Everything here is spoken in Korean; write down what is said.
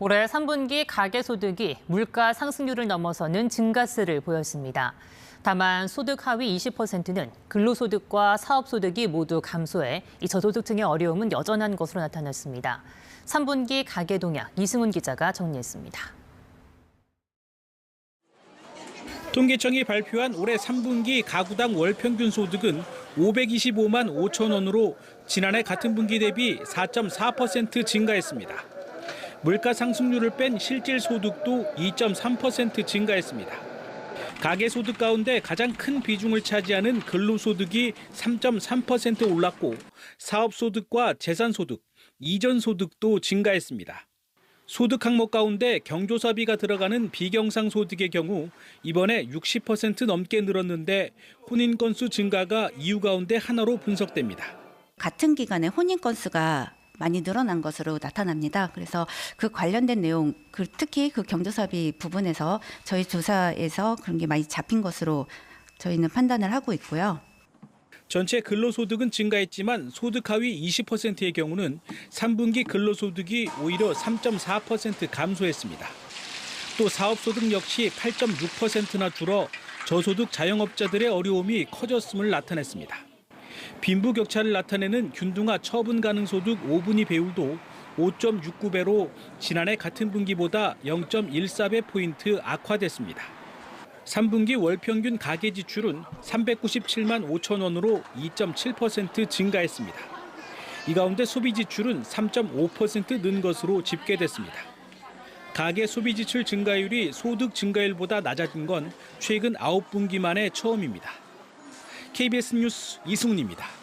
올해 3분기 가계소득이 물가 상승률을 넘어서는 증가세를 보였습니다. 다만 소득 하위 20%는 근로소득과 사업소득이 모두 감소해 이 저소득층의 어려움은 여전한 것으로 나타났습니다. 3분기 가계 동향 이승훈 기자가 정리했습니다. 통계청이 발표한 올해 3분기 가구당 월평균 소득은 525만 5천 원으로 지난해 같은 분기 대비 4.4% 증가했습니다. 물가 상승률을 뺀 실질 소득도 2.3% 증가했습니다. 가계소득 가운데 가장 큰 비중을 차지하는 근로소득이 3.3% 올랐고 사업소득과 재산소득, 이전소득도 증가했습니다. 소득 항목 가운데 경조사비가 들어가는 비경상소득의 경우 이번에 60% 넘게 늘었는데 혼인 건수 증가가 이유 가운데 하나로 분석됩니다. 같은 기간에 혼인 건수가 많이 늘어난 것으로 나타납니다. 그래서 그 관련된 내용, 특히 그 경조사비 부분에서 저희 조사에서 그런 게 많이 잡힌 것으로 저희는 판단을 하고 있고요. 전체 근로소득은 증가했지만 소득 하위 20%의 경우는 3분기 근로소득이 오히려 3.4% 감소했습니다. 또 사업소득 역시 8.6%나 줄어 저소득 자영업자들의 어려움이 커졌음을 나타냈습니다. 빈부격차를 나타내는 균등화 처분 가능 소득 5분위 배율도 5.69배로 지난해 같은 분기보다 0.14배 포인트 악화됐습니다. 3분기 월평균 가계 지출은 397만 5천 원으로 2.7% 증가했습니다. 이 가운데 소비 지출은 3.5% 는 것으로 집계됐습니다. 가계 소비 지출 증가율이 소득 증가율보다 낮아진 건 최근 9분기 만에 처음입니다. KBS 뉴스 이승훈입니다.